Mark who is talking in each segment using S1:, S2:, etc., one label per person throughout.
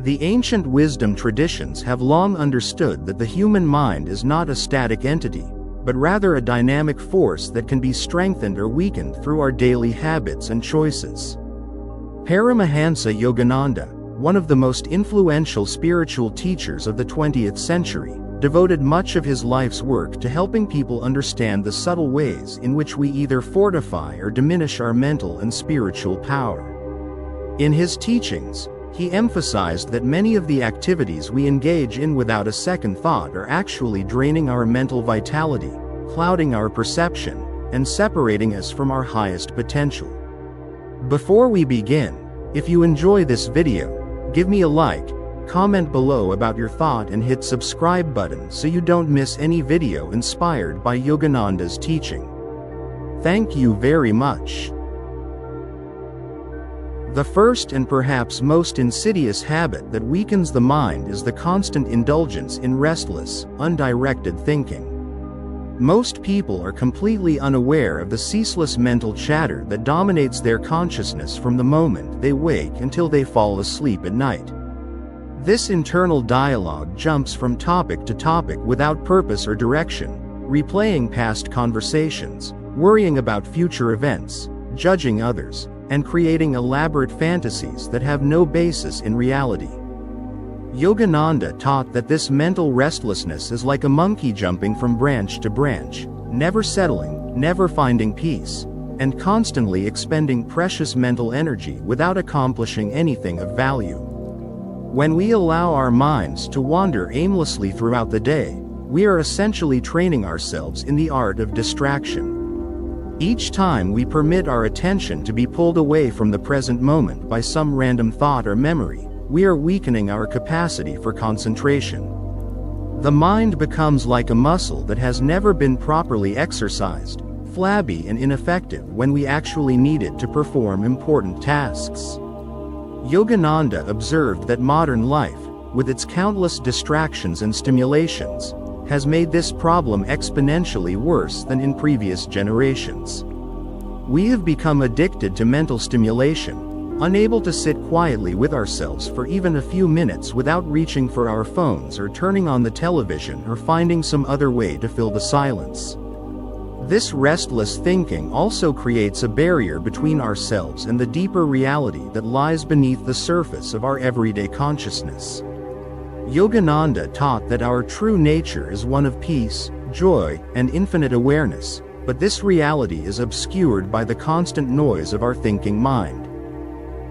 S1: The ancient wisdom traditions have long understood that the human mind is not a static entity, but rather a dynamic force that can be strengthened or weakened through our daily habits and choices. Paramahansa Yogananda, one of the most influential spiritual teachers of the 20th century, devoted much of his life's work to helping people understand the subtle ways in which we either fortify or diminish our mental and spiritual power. In his teachings, he emphasized that many of the activities we engage in without a second thought are actually draining our mental vitality, clouding our perception, and separating us from our highest potential. Before we begin, if you enjoy this video, give me a like, comment below about your thought and hit subscribe button so you don't miss any video inspired by Yogananda's teaching. Thank you very much. The first and perhaps most insidious habit that weakens the mind is the constant indulgence in restless, undirected thinking. Most people are completely unaware of the ceaseless mental chatter that dominates their consciousness from the moment they wake until they fall asleep at night. This internal dialogue jumps from topic to topic without purpose or direction, replaying past conversations, worrying about future events, judging others, and creating elaborate fantasies that have no basis in reality. Yogananda taught that this mental restlessness is like a monkey jumping from branch to branch, never settling, never finding peace, and constantly expending precious mental energy without accomplishing anything of value. When we allow our minds to wander aimlessly throughout the day, we are essentially training ourselves in the art of distraction. Each time we permit our attention to be pulled away from the present moment by some random thought or memory, we are weakening our capacity for concentration. The mind becomes like a muscle that has never been properly exercised, flabby and ineffective when we actually need it to perform important tasks. Yogananda observed that modern life, with its countless distractions and stimulations, has made this problem exponentially worse than in previous generations. We have become addicted to mental stimulation, unable to sit quietly with ourselves for even a few minutes without reaching for our phones or turning on the television or finding some other way to fill the silence. This restless thinking also creates a barrier between ourselves and the deeper reality that lies beneath the surface of our everyday consciousness. Yogananda taught that our true nature is one of peace, joy, and infinite awareness, but this reality is obscured by the constant noise of our thinking mind.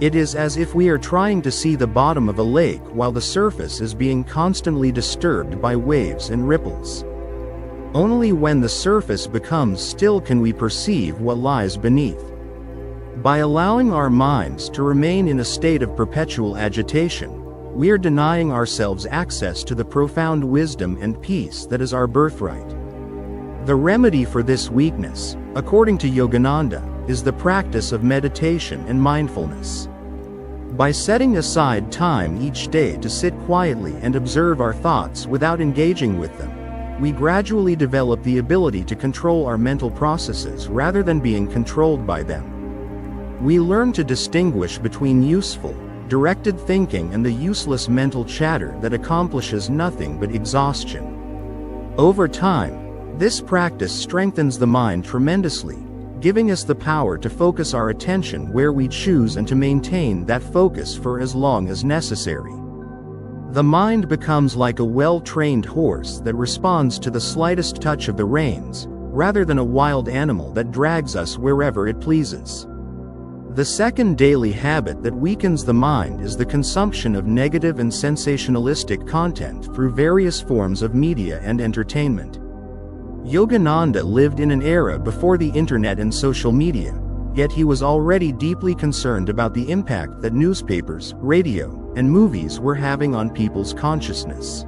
S1: It is as if we are trying to see the bottom of a lake while the surface is being constantly disturbed by waves and ripples. Only when the surface becomes still can we perceive what lies beneath. By allowing our minds to remain in a state of perpetual agitation, we are denying ourselves access to the profound wisdom and peace that is our birthright. The remedy for this weakness, according to Yogananda, is the practice of meditation and mindfulness. By setting aside time each day to sit quietly and observe our thoughts without engaging with them, we gradually develop the ability to control our mental processes rather than being controlled by them. We learn to distinguish between useful, directed thinking and the useless mental chatter that accomplishes nothing but exhaustion. Over time, this practice strengthens the mind tremendously, giving us the power to focus our attention where we choose and to maintain that focus for as long as necessary. The mind becomes like a well-trained horse that responds to the slightest touch of the reins, rather than a wild animal that drags us wherever it pleases. The second daily habit that weakens the mind is the consumption of negative and sensationalistic content through various forms of media and entertainment. Yogananda lived in an era before the internet and social media, yet he was already deeply concerned about the impact that newspapers, radio, and movies were having on people's consciousness.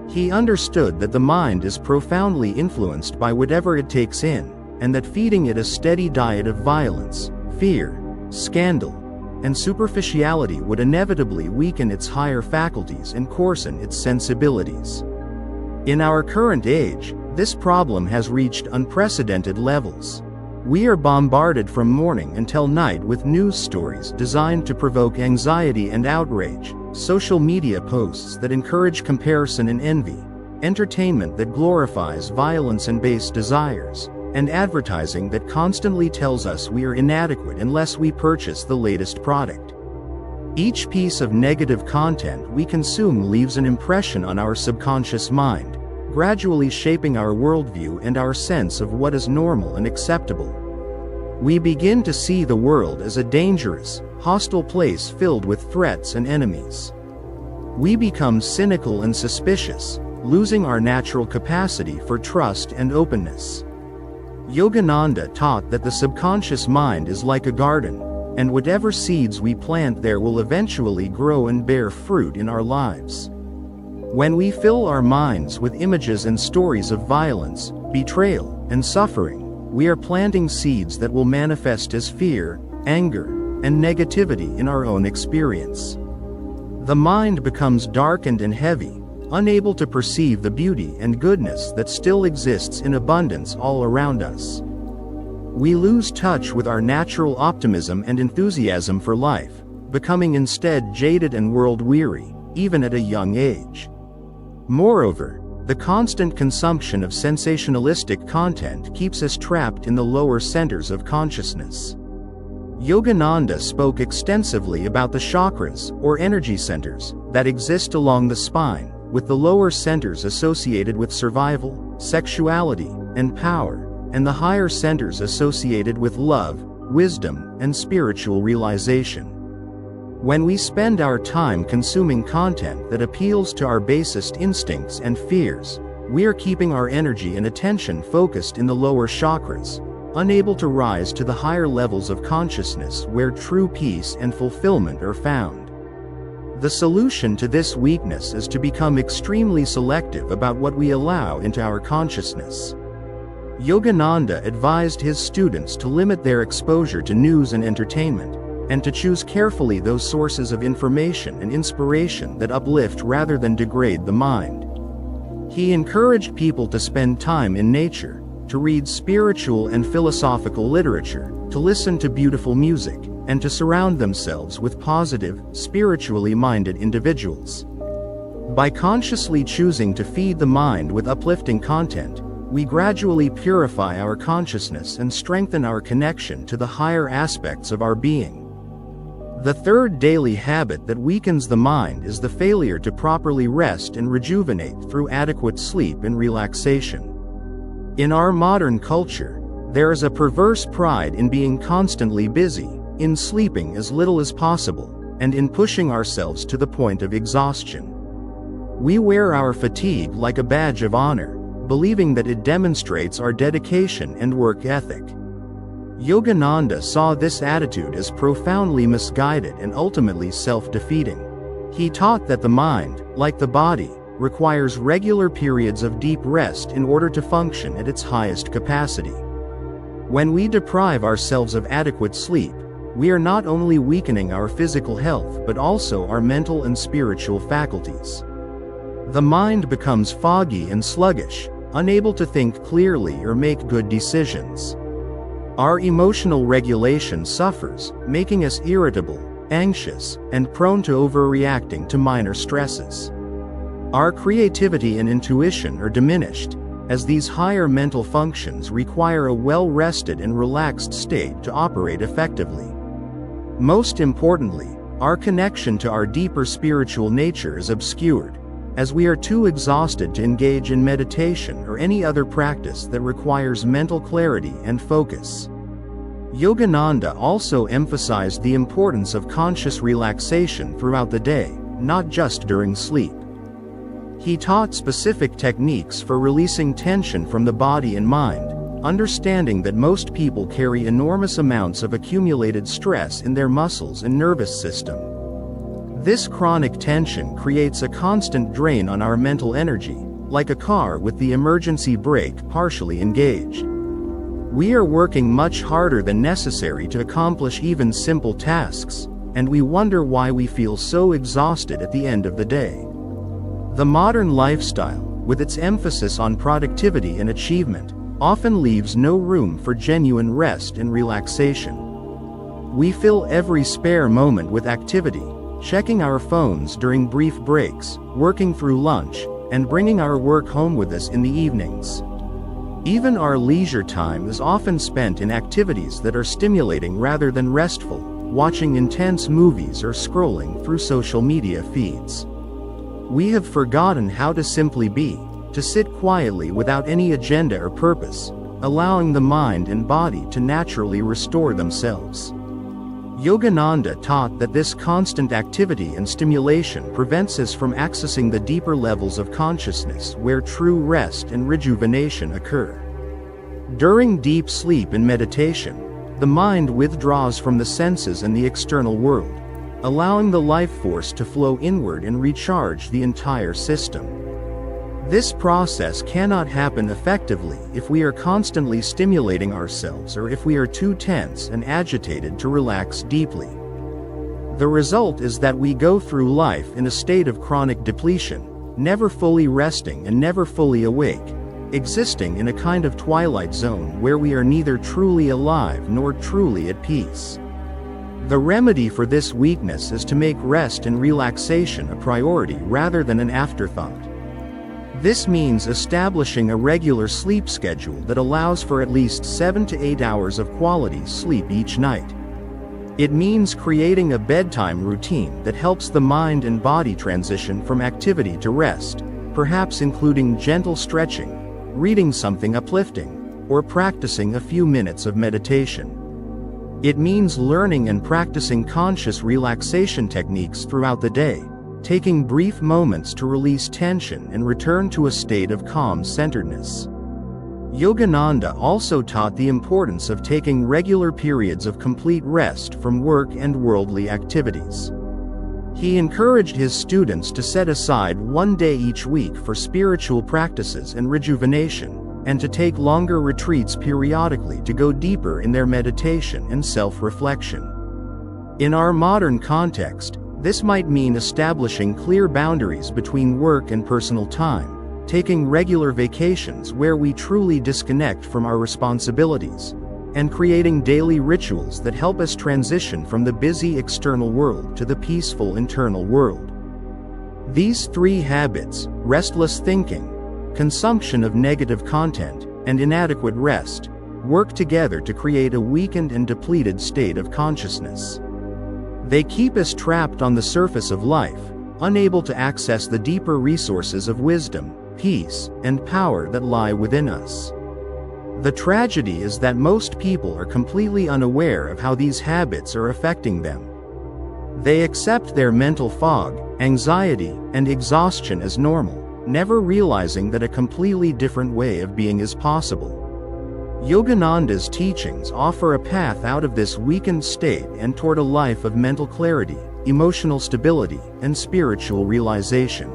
S1: He understood that the mind is profoundly influenced by whatever it takes in, and that feeding it a steady diet of violence, fear, scandal, and superficiality would inevitably weaken its higher faculties and coarsen its sensibilities. In our current age, this problem has reached unprecedented levels. We are bombarded from morning until night with news stories designed to provoke anxiety and outrage, social media posts that encourage comparison and envy, entertainment that glorifies violence and base desires, and advertising that constantly tells us we are inadequate unless we purchase the latest product. Each piece of negative content we consume leaves an impression on our subconscious mind, gradually shaping our worldview and our sense of what is normal and acceptable. We begin to see the world as a dangerous, hostile place filled with threats and enemies. We become cynical and suspicious, losing our natural capacity for trust and openness. Yogananda taught that the subconscious mind is like a garden, and whatever seeds we plant there will eventually grow and bear fruit in our lives. When we fill our minds with images and stories of violence, betrayal, and suffering, we are planting seeds that will manifest as fear, anger, and negativity in our own experience. The mind becomes darkened and heavy, unable to perceive the beauty and goodness that still exists in abundance all around us. We lose touch with our natural optimism and enthusiasm for life, becoming instead jaded and world-weary, even at a young age. Moreover, the constant consumption of sensationalistic content keeps us trapped in the lower centers of consciousness. Yogananda spoke extensively about the chakras, or energy centers, that exist along the spine, with the lower centers associated with survival, sexuality, and power, and the higher centers associated with love, wisdom, and spiritual realization. When we spend our time consuming content that appeals to our basest instincts and fears, we are keeping our energy and attention focused in the lower chakras, unable to rise to the higher levels of consciousness where true peace and fulfillment are found. The solution to this weakness is to become extremely selective about what we allow into our consciousness. Yogananda advised his students to limit their exposure to news and entertainment, and to choose carefully those sources of information and inspiration that uplift rather than degrade the mind. He encouraged people to spend time in nature, to read spiritual and philosophical literature, to listen to beautiful music, and to surround themselves with positive, spiritually minded individuals. By consciously choosing to feed the mind with uplifting content, we gradually purify our consciousness and strengthen our connection to the higher aspects of our being. The third daily habit that weakens the mind is the failure to properly rest and rejuvenate through adequate sleep and relaxation. In our modern culture, there is a perverse pride in being constantly busy, in sleeping as little as possible, and in pushing ourselves to the point of exhaustion. We wear our fatigue like a badge of honor, believing that it demonstrates our dedication and work ethic. Yogananda saw this attitude as profoundly misguided and ultimately self-defeating. He taught that the mind, like the body, requires regular periods of deep rest in order to function at its highest capacity. When we deprive ourselves of adequate sleep, we are not only weakening our physical health but also our mental and spiritual faculties. The mind becomes foggy and sluggish, unable to think clearly or make good decisions. Our emotional regulation suffers, making us irritable, anxious, and prone to overreacting to minor stresses. Our creativity and intuition are diminished, as these higher mental functions require a well-rested and relaxed state to operate effectively. Most importantly, our connection to our deeper spiritual nature is obscured, as we are too exhausted to engage in meditation or any other practice that requires mental clarity and focus. Yogananda also emphasized the importance of conscious relaxation throughout the day, not just during sleep. He taught specific techniques for releasing tension from the body and mind, understanding that most people carry enormous amounts of accumulated stress in their muscles and nervous system. This chronic tension creates a constant drain on our mental energy, like a car with the emergency brake partially engaged. We are working much harder than necessary to accomplish even simple tasks, and we wonder why we feel so exhausted at the end of the day. The modern lifestyle, with its emphasis on productivity and achievement, often leaves no room for genuine rest and relaxation. We fill every spare moment with activity, checking our phones during brief breaks, working through lunch, and bringing our work home with us in the evenings. Even our leisure time is often spent in activities that are stimulating rather than restful, watching intense movies or scrolling through social media feeds. We have forgotten how to simply be, to sit quietly without any agenda or purpose, allowing the mind and body to naturally restore themselves. Yogananda taught that this constant activity and stimulation prevents us from accessing the deeper levels of consciousness where true rest and rejuvenation occur. During deep sleep and meditation, the mind withdraws from the senses and the external world, allowing the life force to flow inward and recharge the entire system. This process cannot happen effectively if we are constantly stimulating ourselves or if we are too tense and agitated to relax deeply. The result is that we go through life in a state of chronic depletion, never fully resting and never fully awake, existing in a kind of twilight zone where we are neither truly alive nor truly at peace. The remedy for this weakness is to make rest and relaxation a priority rather than an afterthought. This means establishing a regular sleep schedule that allows for at least 7 to 8 hours of quality sleep each night. It means creating a bedtime routine that helps the mind and body transition from activity to rest, perhaps including gentle stretching, reading something uplifting, or practicing a few minutes of meditation. It means learning and practicing conscious relaxation techniques throughout the day, taking brief moments to release tension and return to a state of calm centeredness. Yogananda also taught the importance of taking regular periods of complete rest from work and worldly activities. He encouraged his students to set aside one day each week for spiritual practices and rejuvenation, and to take longer retreats periodically to go deeper in their meditation and self-reflection. In our modern context, this might mean establishing clear boundaries between work and personal time, taking regular vacations where we truly disconnect from our responsibilities, and creating daily rituals that help us transition from the busy external world to the peaceful internal world. These three habits, restless thinking, consumption of negative content, and inadequate rest, work together to create a weakened and depleted state of consciousness. They keep us trapped on the surface of life, unable to access the deeper resources of wisdom, peace, and power that lie within us. The tragedy is that most people are completely unaware of how these habits are affecting them. They accept their mental fog, anxiety, and exhaustion as normal, never realizing that a completely different way of being is possible. Yogananda's teachings offer a path out of this weakened state and toward a life of mental clarity, emotional stability, and spiritual realization.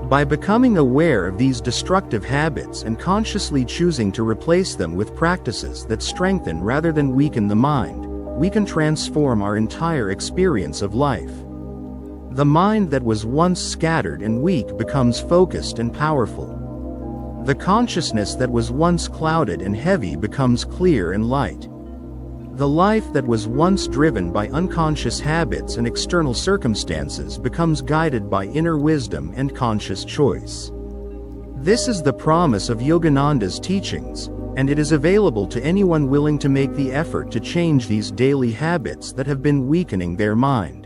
S1: By becoming aware of these destructive habits and consciously choosing to replace them with practices that strengthen rather than weaken the mind, we can transform our entire experience of life. The mind that was once scattered and weak becomes focused and powerful. The consciousness that was once clouded and heavy becomes clear and light. The life that was once driven by unconscious habits and external circumstances becomes guided by inner wisdom and conscious choice. This is the promise of Yogananda's teachings, and it is available to anyone willing to make the effort to change these daily habits that have been weakening their mind.